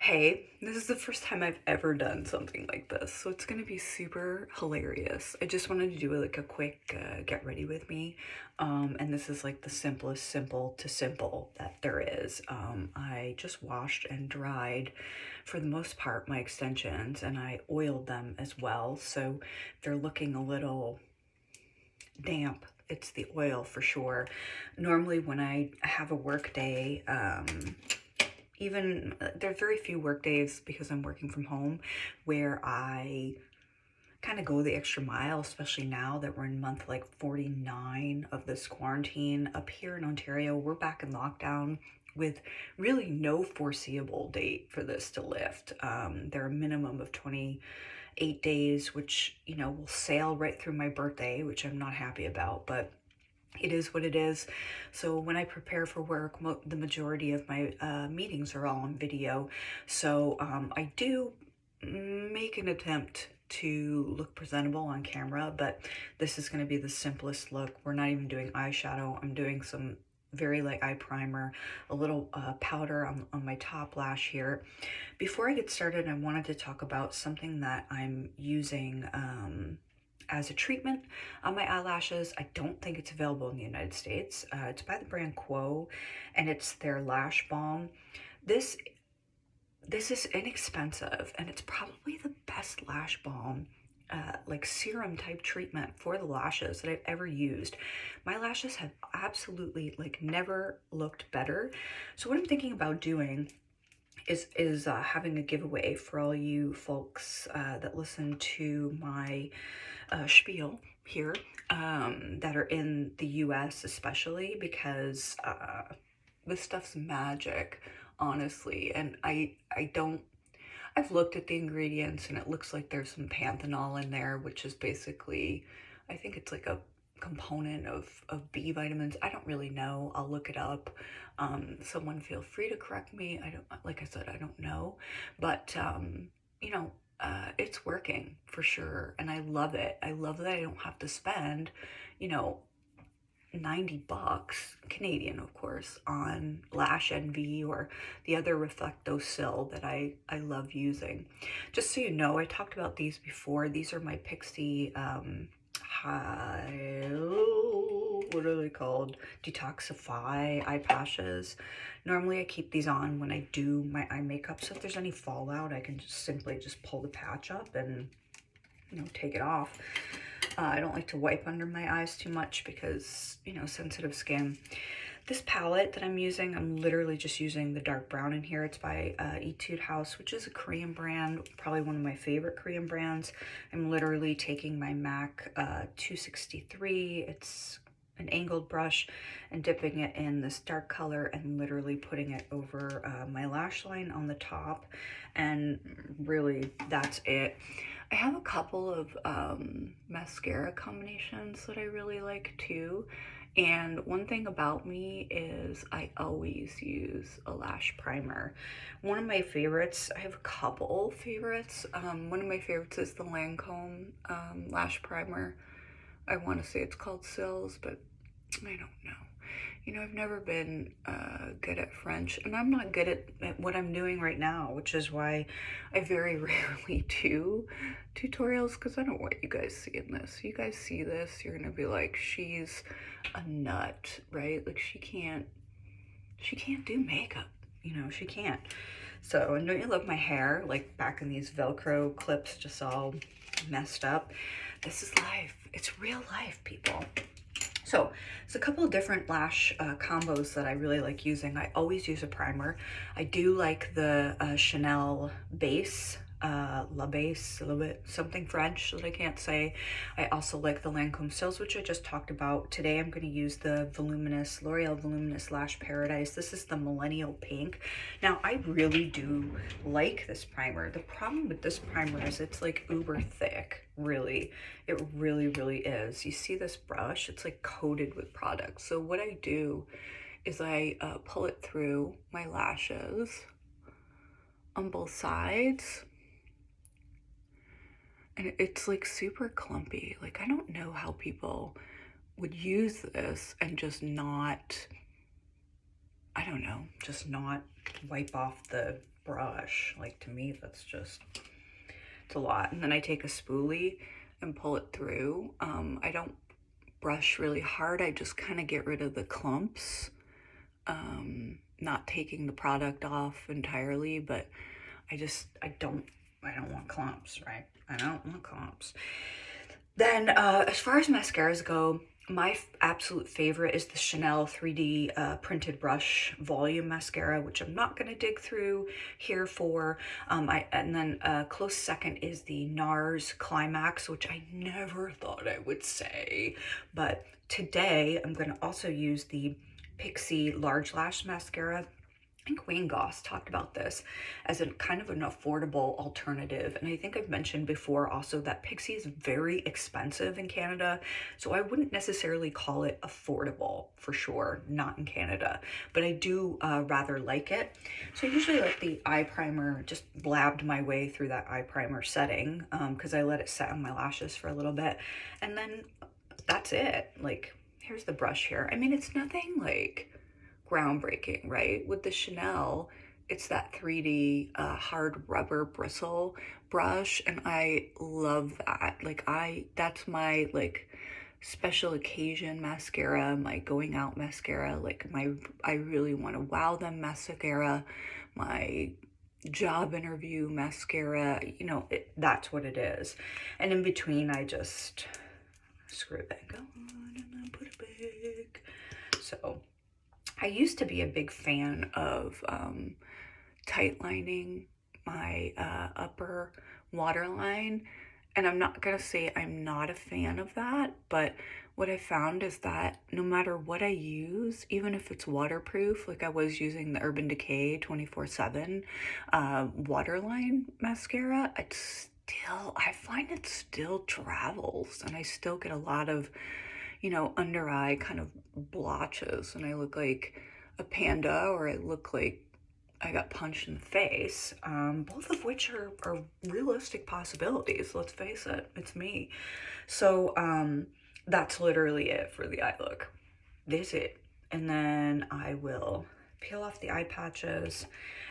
Hey, this is the first time I've ever done something like this, so it's gonna be super hilarious. I just wanted to do like a quick get ready with me, and this is like the simplest simple to simple that there is. I just washed and dried, for the most part, my extensions, and I oiled them as well, so they're looking a little damp. It's the oil for sure. Normally when I have a work day, even there are very few work days because I'm working from home where I kind of go the extra mile, especially now that we're in month like 49 of this quarantine. Up here in Ontario, we're back in lockdown with really no foreseeable date for this to lift. There are a minimum of 28 days, which, will sail right through my birthday, which I'm not happy about, but it is what it is. So when I prepare for work, the majority of my meetings are all on video. So I do make an attempt to look presentable on camera, but this is going to be the simplest look. We're not even doing eyeshadow. I'm doing some very light eye primer, a little powder on my top lash here. Before I get started, I wanted to talk about something that I'm using as a treatment on my eyelashes. I don't think it's available in the United States. It's by the brand Quo, and it's their lash balm. This is inexpensive, and it's probably the best lash balm, like serum type treatment for the lashes that I've ever used. My lashes have absolutely like never looked better. So what I'm thinking about doing is having a giveaway for all you folks that listen to my spiel here, that are in the US, especially because this stuff's magic, honestly. And I've looked at the ingredients and it looks like there's some panthenol in there, which is basically, I think it's like a component of B vitamins. I don't really know. I'll look it up. Someone feel free to correct me. Like I said, I don't know. But, you know, it's working for sure. And I love it. I love that I don't have to spend, you know, 90 bucks Canadian, of course, on Lash Envy or the other Reflecto-Sil that I love using. Just so you know, I talked about these before. These are my Pixie what are they called? Detoxify eye patches. Normally I keep these on when I do my eye makeup, so if there's any fallout, I can just simply pull the patch up and, take it off. I don't like to wipe under my eyes too much because, sensitive skin. This palette that I'm using, I'm literally just using the dark brown in here. It's by Etude House, which is a Korean brand, probably one of my favorite Korean brands. I'm literally taking my MAC 263. It's an angled brush and dipping it in this dark color and literally putting it over my lash line on the top. And really, that's it. I have a couple of mascara combinations that I really like too. And one thing about me is I always use a lash primer. One of my favorites, I have a couple favorites. One of my favorites is the Lancome lash primer. I want to say it's called Sills, but I don't know. I've never been good at French, and I'm not good at what I'm doing right now, which is why I very rarely do tutorials, because I don't want you guys seeing this. You guys see this, you're gonna be like, she's a nut, right? Like she can't do makeup, she can't. So, and don't you love my hair, like back in these Velcro clips, just all messed up? This is life. It's real life, people. So it's a couple of different lash combos that I really like using. I always use a primer. I do like the Chanel base, La Base, a little bit something French that I can't say. I also like the Lancome Sills, which I just talked about. Today I'm going to use the L'Oreal Voluminous Lash Paradise. This is the Millennial Pink. Now, I really do like this primer. The problem with this primer is it's like uber thick, really. It really, really is. You see this brush? It's like coated with product. So what I do is I pull it through my lashes on both sides. And it's like super clumpy. Like, I don't know how people would use this and just not, I don't know, just not wipe off the brush. Like, to me, that's just, it's a lot. And then I take a spoolie and pull it through. I don't brush really hard. I just kind of get rid of the clumps. Not taking the product off entirely, but I don't want clumps, right? I don't want clumps. Then, as far as mascaras go, my absolute favorite is the Chanel 3D printed brush volume mascara, which I'm not going to dig through here for. And then close second is the NARS Climax, which I never thought I would say. But today I'm going to also use the Pixie Large Lash Mascara. I think Wayne Goss talked about this as a kind of an affordable alternative. And I think I've mentioned before also that Pixie is very expensive in Canada. So I wouldn't necessarily call it affordable, for sure, not in Canada. But I do rather like it. So I usually let the eye primer, just blabbed my way through that eye primer setting because I let it set on my lashes for a little bit. And then that's it. Like, here's the brush here. I mean, it's nothing like groundbreaking, right? With the Chanel, it's that 3D hard rubber bristle brush, and I love that. Like, that's my like special occasion mascara, my going out mascara, like I really want to wow them mascara, my job interview mascara, you know, that's what it is. And in between, I just screw it back on and then put it back. So I used to be a big fan of tight lining my upper waterline, and I'm not gonna say I'm not a fan of that, but what I found is that no matter what I use, even if it's waterproof, like I was using the Urban Decay 24/7 waterline mascara, I find it still travels, and I still get a lot of, you know, under eye kind of blotches, and I look like a panda, or I look like I got punched in the face, both of which are realistic possibilities. Let's face it, it's me. So that's literally it for the eye look. This is it. And then I will peel off the eye patches,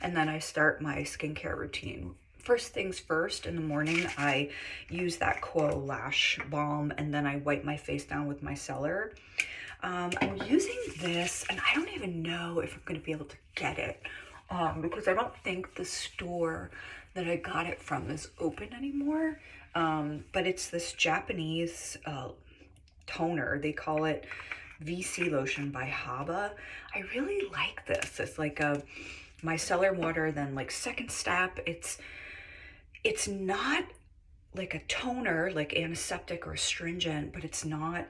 and then I start my skincare routine. First things first, in the morning, I use that Quo Lash Balm, and then I wipe my face down with my micellar. I'm using this, and I don't even know if I'm going to be able to get it, because I don't think the store that I got it from is open anymore. But it's this Japanese toner. They call it VC Lotion by Haba. I really like this. It's like a micellar water, then like second step, it's not like a toner, like antiseptic or astringent, but it's not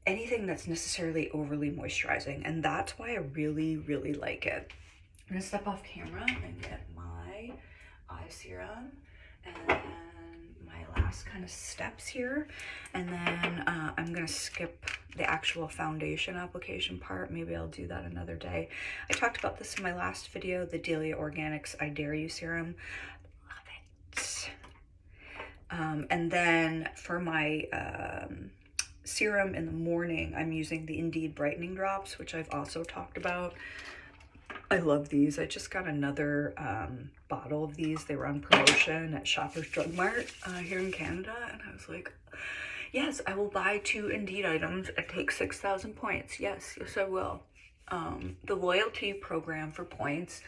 anything that's necessarily overly moisturizing. And that's why I really, really like it. I'm gonna step off camera and get my eye serum and my last kind of steps here. And then I'm gonna skip the actual foundation application part. Maybe I'll do that another day. I talked about this in my last video, the Delia Organics I Dare You serum. And then for my serum in the morning, I'm using the Indeed Brightening Drops, which I've also talked about. I love these. I just got another bottle of these. They were on promotion at Shoppers Drug Mart here in Canada, and I was like, yes, I will buy 2 Indeed items and take 6,000 points. Yes, I will. The loyalty program for points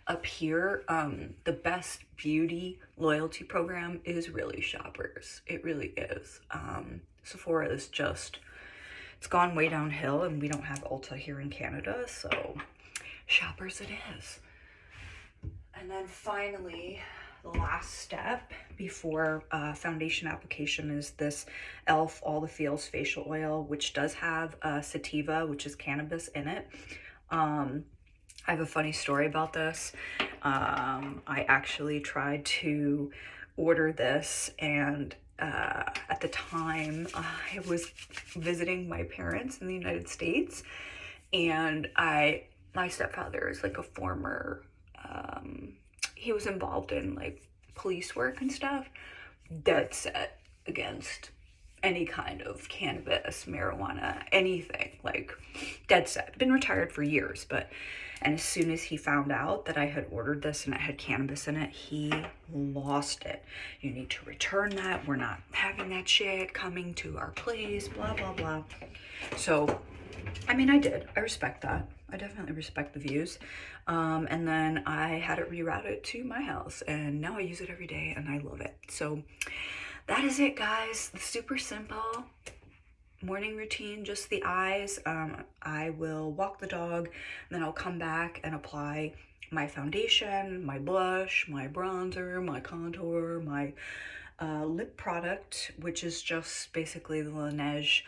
up here, the best beauty loyalty program is really Shoppers. It really is. Sephora is just, it's gone way downhill, and we don't have Ulta here in Canada, so Shoppers it is. And then finally, the last step before foundation application is this e.l.f. All the Feels facial oil, which does have sativa, which is cannabis, in it. I have a funny story about this. I actually tried to order this, and at the time I was visiting my parents in the United States, and my stepfather is like a former, he was involved in like police work and stuff, dead set against any kind of cannabis, marijuana, anything, like dead set. Been retired for years, and as soon as he found out that I had ordered this and it had cannabis in it, he lost it. You need to return that. We're not having that shit coming to our place, blah, blah, blah. So, I mean, I did. I respect that. I definitely respect the views. And then I had it rerouted to my house, and now I use it every day and I love it. So that is it, guys. Super simple morning routine, just the eyes. I will walk the dog, then I'll come back and apply my foundation, my blush, my bronzer, my contour, my lip product, which is just basically the Laneige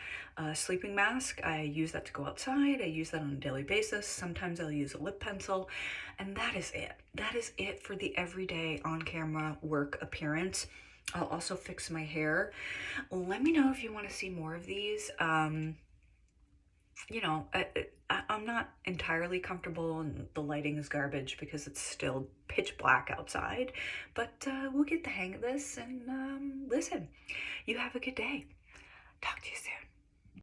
sleeping mask. I use that to go outside. I use that on a daily basis. Sometimes I'll use a lip pencil, and that is it. That is it for the everyday on-camera work appearance. I'll also fix my hair. Let me know if you want to see more of these. You know, I'm not entirely comfortable, and the lighting is garbage because it's still pitch black outside, but we'll get the hang of this, and listen, you have a good day. Talk to you soon.